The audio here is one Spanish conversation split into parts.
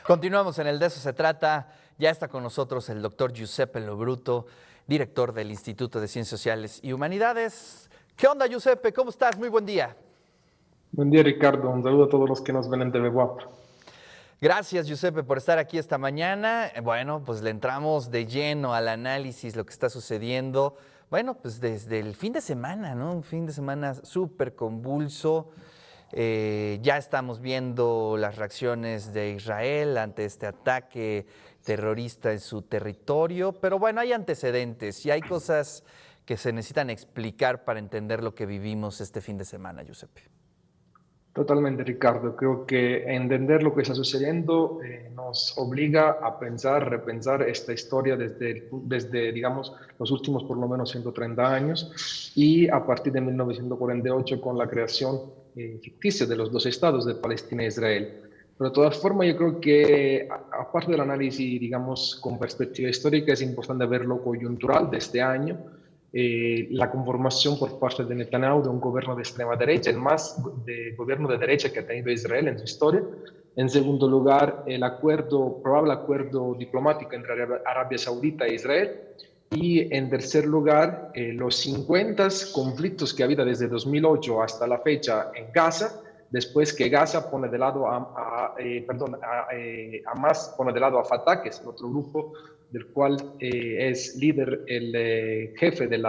Continuamos en el De eso se trata. Ya está con nosotros el doctor Giuseppe Lobruto, director del Instituto de Ciencias Sociales y Humanidades. ¿Qué onda, Giuseppe? ¿Cómo estás? Muy buen día. Buen día, Ricardo. Un saludo a todos los que nos ven en TV WAP. Gracias, Giuseppe, por estar aquí esta mañana. Bueno, pues le entramos de lleno al análisis, lo que está sucediendo. Bueno, pues desde el fin de semana, ¿no? Un fin de semana súper convulso. Ya estamos viendo las reacciones de Israel ante este ataque terrorista en su territorio, pero bueno, hay antecedentes y hay cosas que se necesitan explicar para entender lo que vivimos este fin de semana, Giuseppe. Totalmente, Ricardo. Creo que entender lo que está sucediendo nos obliga a pensar, repensar esta historia desde, digamos, los últimos por lo menos 130 años y a partir de 1948 con la creación ficticia de los dos estados de Palestina e Israel. Pero de todas formas, yo creo que aparte del análisis, digamos, con perspectiva histórica, es importante verlo coyuntural de este año. La conformación por parte de Netanyahu de un gobierno de extrema derecha, el más gobierno de derecha que ha tenido Israel en su historia. En segundo lugar, el probable acuerdo diplomático entre Arabia Saudita e Israel. Y en tercer lugar, los 50 conflictos que ha habido desde 2008 hasta la fecha en Gaza, después que Gaza pone de lado Hamas pone de lado a Fatah, que es el otro grupo del cual es líder el jefe de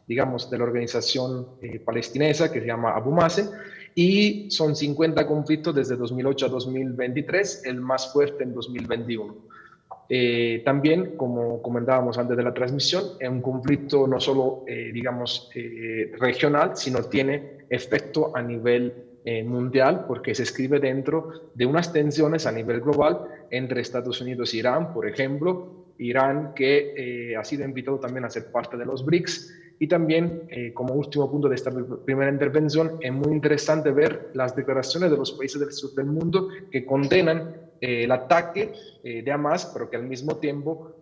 digamos, de la organización palestinesa que se llama Abu Mazen, y son 50 conflictos desde 2008 a 2023, el más fuerte en 2021. También, como comentábamos antes de la transmisión, es un conflicto no solo, digamos, regional, sino tiene efecto a nivel mundial, porque se escribe dentro de unas tensiones a nivel global entre Estados Unidos e Irán, por ejemplo. Irán, que ha sido invitado también a ser parte de los BRICS. Y también, como último punto de esta primera intervención, es muy interesante ver las declaraciones de los países del sur del mundo que condenan el ataque de Hamas, pero que al mismo tiempo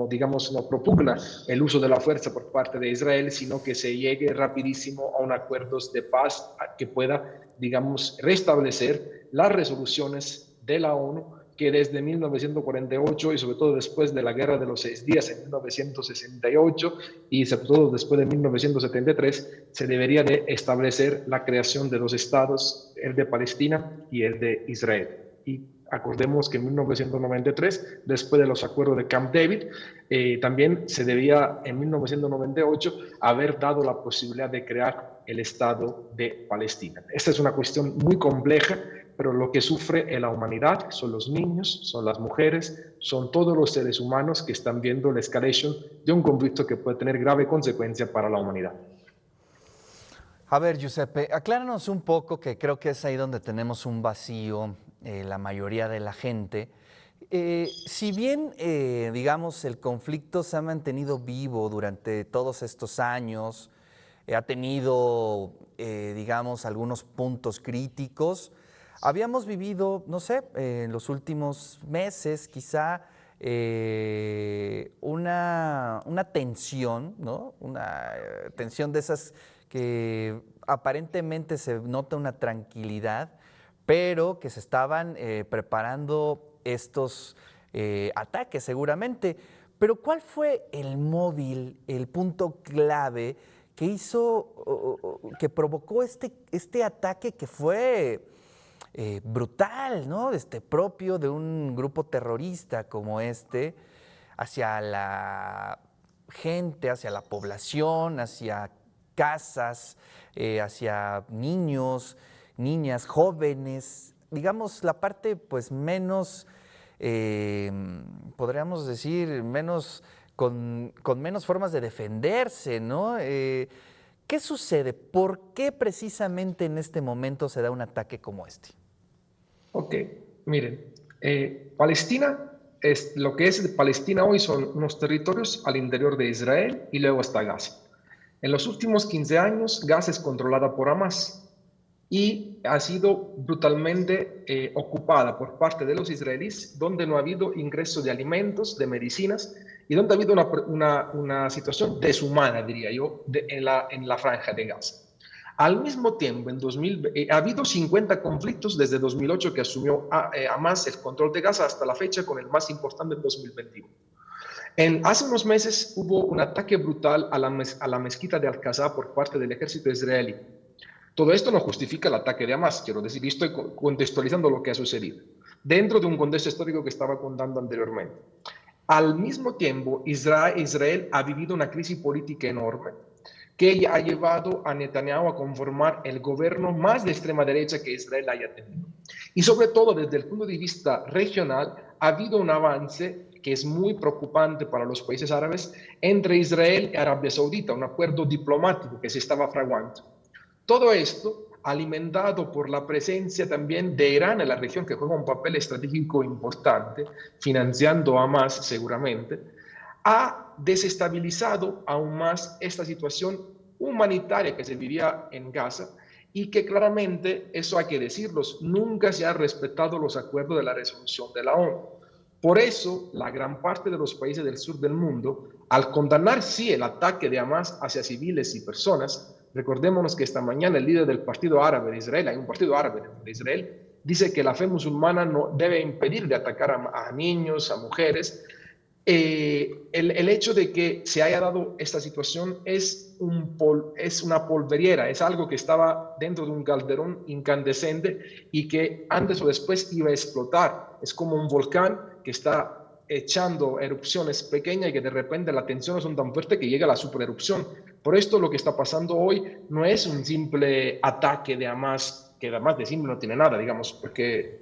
digamos, no propugna el uso de la fuerza por parte de Israel, sino que se llegue rapidísimo a un acuerdo de paz que pueda, digamos, restablecer las resoluciones de la ONU que desde 1948 y sobre todo después de la Guerra de los 6 Días en 1968 y sobre todo después de 1973 se debería de establecer la creación de dos estados, el de Palestina y el de Israel. Y acordemos que en 1993, después de los acuerdos de Camp David, también se debía en 1998 haber dado la posibilidad de crear el Estado de Palestina. Esta es una cuestión muy compleja, pero lo que sufre en la humanidad son los niños, son las mujeres, son todos los seres humanos que están viendo la escalación de un conflicto que puede tener grave consecuencia para la humanidad. A ver, Giuseppe, acláranos un poco, que creo que es ahí donde tenemos un vacío, la mayoría de la gente. Si bien, digamos, el conflicto se ha mantenido vivo durante todos estos años, ha tenido, digamos, algunos puntos críticos, habíamos vivido, no sé, en los últimos meses quizá una tensión, ¿no? Una tensión de esas que aparentemente se nota una tranquilidad, pero que se estaban preparando estos ataques seguramente. Pero ¿cuál fue el móvil, el punto clave que hizo, que provocó este ataque que fue brutal, ¿no? Propio de un grupo terrorista como este, hacia la gente, hacia la población, hacia casas, hacia niños, niñas, jóvenes, digamos la parte pues menos, podríamos decir, menos con menos formas de defenderse, ¿no? ¿Qué sucede? ¿Por qué precisamente en este momento se da un ataque como este? Ok, miren, Palestina es lo que es Palestina hoy son unos territorios al interior de Israel y luego está Gaza. En los últimos 15 años, Gaza es controlada por Hamas y ha sido brutalmente ocupada por parte de los israelíes, donde no ha habido ingreso de alimentos, de medicinas y donde ha habido una situación deshumana, diría yo, en la franja de Gaza. Al mismo tiempo, ha habido 50 conflictos desde 2008 que asumió Hamas el control de Gaza hasta la fecha, con el más importante en 2021. Hace unos meses hubo un ataque brutal a la mezquita de Al-Aqsa por parte del ejército israelí. Todo esto no justifica el ataque de Hamas, quiero decir, estoy contextualizando lo que ha sucedido, dentro de un contexto histórico que estaba contando anteriormente. Al mismo tiempo, Israel ha vivido una crisis política enorme que ha llevado a Netanyahu a conformar el gobierno más de extrema derecha que Israel haya tenido. Y sobre todo desde el punto de vista regional, ha habido un avance que es muy preocupante para los países árabes entre Israel y Arabia Saudita, un acuerdo diplomático que se estaba fraguando. Todo esto alimentado por la presencia también de Irán en la región, que juega un papel estratégico importante, financiando a Hamas seguramente, ha desestabilizado aún más esta situación humanitaria que se vivía en Gaza y que claramente, eso hay que decirlo, nunca se han respetado los acuerdos de la resolución de la ONU. Por eso, la gran parte de los países del sur del mundo, al condenar sí el ataque de Hamas hacia civiles y personas, recordémonos que esta mañana el líder del Partido Árabe de Israel, hay un partido árabe de Israel, dice que la fe musulmana no debe impedir de atacar a niños, a mujeres. El hecho de que se haya dado esta situación es una polveriera, es algo que estaba dentro de un calderón incandescente y que antes o después iba a explotar. Es como un volcán que está echando erupciones pequeñas y que de repente las tensiones son tan fuertes que llega a la supererupción. Por esto lo que está pasando hoy no es un simple ataque de Hamas, que además de simple no tiene nada, digamos, porque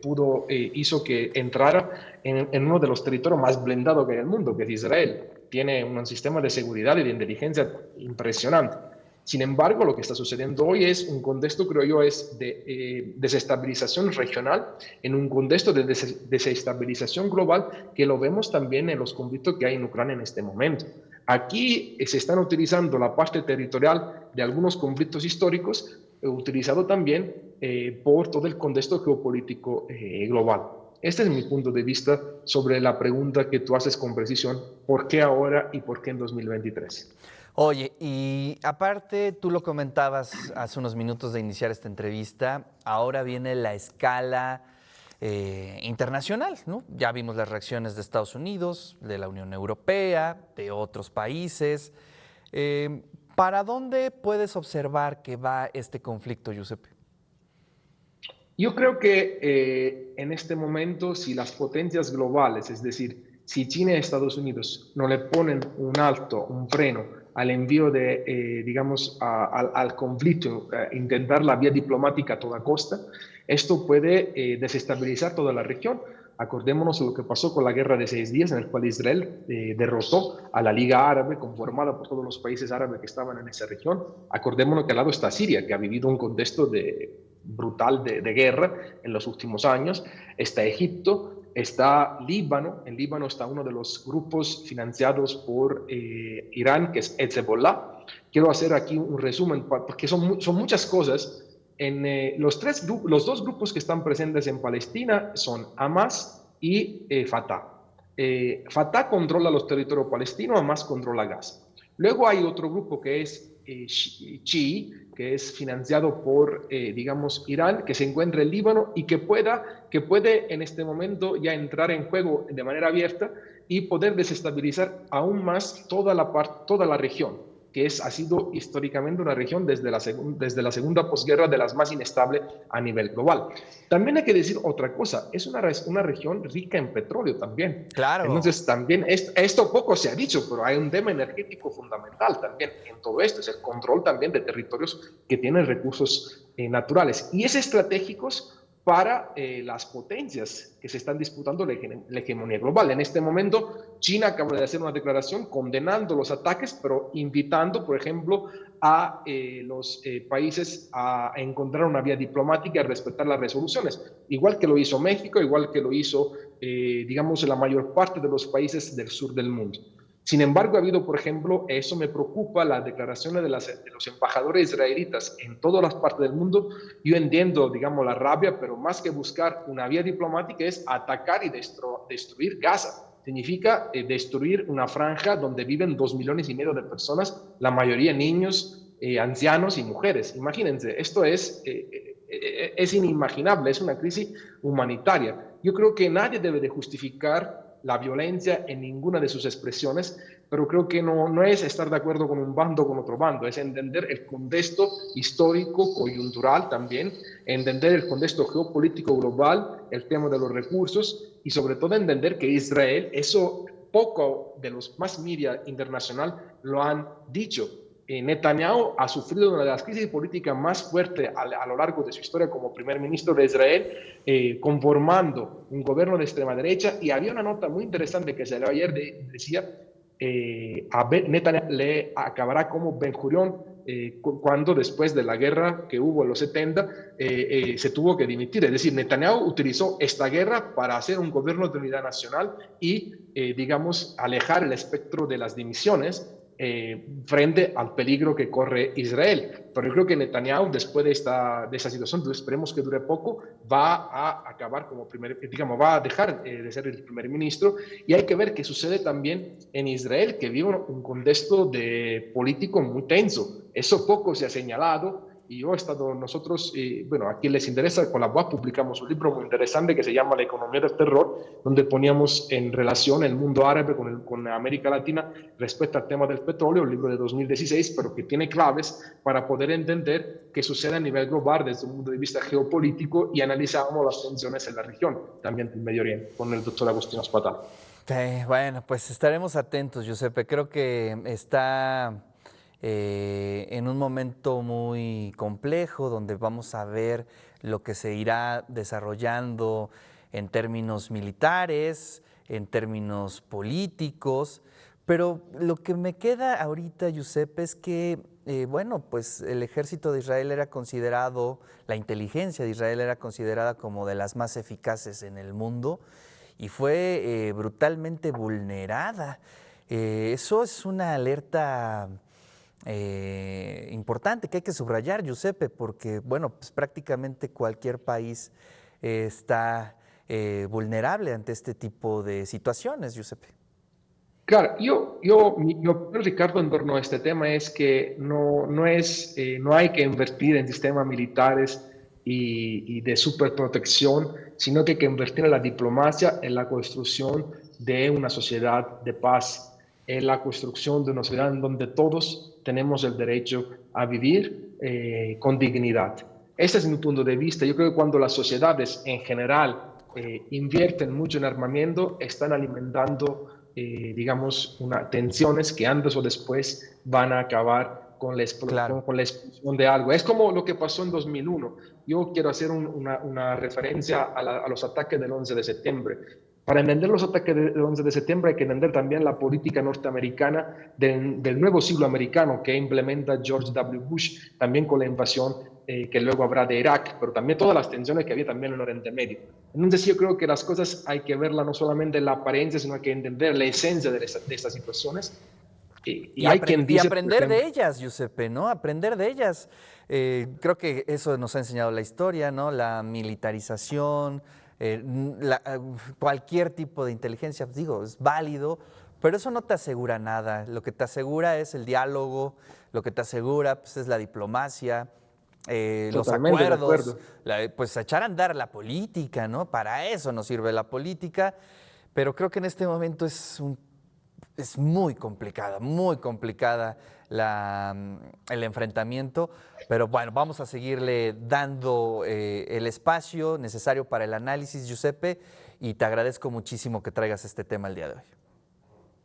hizo que entrara en uno de los territorios más blindados que hay en el mundo, que es Israel. Tiene un sistema de seguridad y de inteligencia impresionante. Sin embargo, lo que está sucediendo hoy es un contexto, creo yo, es de desestabilización regional, en un contexto de desestabilización global, que lo vemos también en los conflictos que hay en Ucrania en este momento. Aquí se están utilizando la parte territorial de algunos conflictos históricos, utilizado también por todo el contexto geopolítico global. Este es mi punto de vista sobre la pregunta que tú haces con precisión, ¿por qué ahora y por qué en 2023? Oye, y aparte, tú lo comentabas hace unos minutos de iniciar esta entrevista, ahora viene la escala internacional, ¿no? Ya vimos las reacciones de Estados Unidos, de la Unión Europea, de otros países. ¿Para dónde puedes observar que va este conflicto, Giuseppe? Yo creo que en este momento, si las potencias globales, es decir, si China y Estados Unidos no le ponen un alto, un freno al envío de, digamos, al conflicto, intentar la vía diplomática a toda costa, esto puede desestabilizar toda la región. Acordémonos de lo que pasó con la guerra de 6 días, en el cual Israel derrotó a la Liga Árabe, conformada por todos los países árabes que estaban en esa región. Acordémonos que al lado está Siria, que ha vivido un contexto brutal de guerra en los últimos años. Está Egipto, está Líbano. En Líbano está uno de los grupos financiados por Irán, que es Hezbollah. Quiero hacer aquí un resumen, porque son muchas cosas. Los dos grupos que están presentes en Palestina son Hamas y Fatah. Fatah controla los territorios palestinos, Hamas controla Gaza. Luego hay otro grupo que es Chií, que es financiado por, digamos, Irán, que se encuentra en Líbano y que puede en este momento ya entrar en juego de manera abierta y poder desestabilizar aún más toda la región, que ha sido históricamente una región desde la segunda posguerra de las más inestables a nivel global. También hay que decir otra cosa, es una región rica en petróleo también. Claro. Entonces también esto poco se ha dicho, pero hay un tema energético fundamental también en todo esto, es el control también de territorios que tienen recursos naturales. Y es estratégicos para las potencias que se están disputando la hegemonía global. En este momento, China acaba de hacer una declaración condenando los ataques, pero invitando, por ejemplo, a los países a encontrar una vía diplomática y a respetar las resoluciones, igual que lo hizo México, igual que lo hizo, digamos, la mayor parte de los países del sur del mundo. Sin embargo, ha habido, por ejemplo, eso me preocupa, las declaraciones de los embajadores israelitas en todas las partes del mundo. Yo entiendo, digamos, la rabia, pero más que buscar una vía diplomática es atacar y destruir Gaza. Significa destruir una franja donde viven 2,5 millones de personas, la mayoría niños, ancianos y mujeres. Imagínense, esto es inimaginable, es una crisis humanitaria. Yo creo que nadie debe de justificar la violencia en ninguna de sus expresiones, pero creo que no es estar de acuerdo con un bando o con otro bando, es entender el contexto histórico, coyuntural también, entender el contexto geopolítico global, el tema de los recursos y sobre todo entender que Israel, eso poco de los más media internacional lo han dicho. Netanyahu ha sufrido una de las crisis políticas más fuertes a lo largo de su historia como primer ministro de Israel, conformando un gobierno de extrema derecha. Y había una nota muy interesante que salió ayer, decía, a Netanyahu le acabará como Ben Gurión, cuando después de la guerra que hubo en los 70 se tuvo que dimitir. Es decir, Netanyahu utilizó esta guerra para hacer un gobierno de unidad nacional y, digamos, alejar el espectro de las dimisiones frente al peligro que corre Israel. Pero yo creo que Netanyahu, después de esa situación, esperemos que dure poco, va a acabar como va a dejar de ser el primer ministro, y hay que ver qué sucede también en Israel, que vive un contexto político muy tenso. Eso poco se ha señalado. Y yo he estado, nosotros, bueno, a quien les interesa, con la BOA publicamos un libro muy interesante que se llama La economía del terror, donde poníamos en relación el mundo árabe con América Latina respecto al tema del petróleo, un libro de 2016, pero que tiene claves para poder entender qué sucede a nivel global desde un punto de vista geopolítico, y analizamos las tensiones en la región, también del Medio Oriente, con el doctor Agustín Ospatál. Bueno, pues estaremos atentos, Giuseppe. Creo que está en un momento muy complejo donde vamos a ver lo que se irá desarrollando en términos militares, en términos políticos, pero lo que me queda ahorita, Giuseppe, es que, bueno, pues el ejército de Israel era considerado, la inteligencia de Israel era considerada como de las más eficaces en el mundo y fue brutalmente vulnerada. Eso es una alerta importante que hay que subrayar, Giuseppe, porque, bueno, pues prácticamente cualquier país está vulnerable ante este tipo de situaciones, Giuseppe. Claro, mi opinión, Ricardo, en torno a este tema es que no hay que invertir en sistemas militares y de superprotección, sino que hay que invertir en la diplomacia, en la construcción de una sociedad de paz, en la construcción de una sociedad en donde todos tenemos el derecho a vivir con dignidad. Ese es mi punto de vista. Yo creo que cuando las sociedades en general invierten mucho en armamento, están alimentando digamos, tensiones que antes o después van a acabar con Claro. con la explosión de algo. Es como lo que pasó en 2001. Yo quiero hacer una referencia a los ataques del 11 de septiembre. Para entender los ataques del 11 de septiembre hay que entender también la política norteamericana del nuevo siglo americano que implementa George W. Bush, también con la invasión que luego habrá de Irak, pero también todas las tensiones que había también en Oriente Medio. Entonces yo creo que las cosas hay que verlas no solamente en la apariencia, sino hay que entender la esencia de estas situaciones. Y hay quien Y dice, por aprender de ejemplo, ellas, Giuseppe, ¿no? Aprender de ellas. Creo que eso nos ha enseñado la historia, ¿no? La militarización, cualquier tipo de inteligencia, pues digo, es válido, pero eso no te asegura nada. Lo que te asegura es el diálogo, lo que te asegura pues, es la diplomacia, los totalmente de acuerdos, acuerdo. pues echar a andar la política, ¿no? Para eso nos sirve la política, pero creo que en este momento es muy complicada el enfrentamiento, pero bueno, vamos a seguirle dando el espacio necesario para el análisis, Giuseppe, y te agradezco muchísimo que traigas este tema el día de hoy.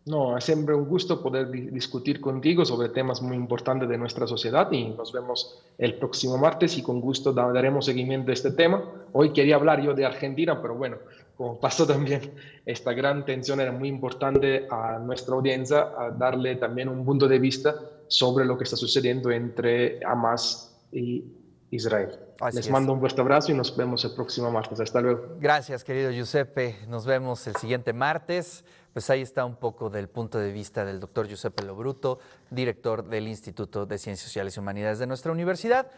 No, es siempre un gusto poder discutir contigo sobre temas muy importantes de nuestra sociedad, y nos vemos el próximo martes y con gusto daremos seguimiento a este tema. Hoy quería hablar yo de Argentina, pero bueno, como pasó también esta gran tensión, era muy importante a nuestra audiencia a darle también un punto de vista sobre lo que está sucediendo entre Hamas y Israel. Así Les es. mando un fuerte abrazo y nos vemos el próximo martes. Hasta luego. Gracias, querido Giuseppe. Nos vemos el siguiente martes. Pues ahí está un poco del punto de vista del doctor Giuseppe Lo Bruto, director del Instituto de Ciencias Sociales y Humanidades de nuestra universidad.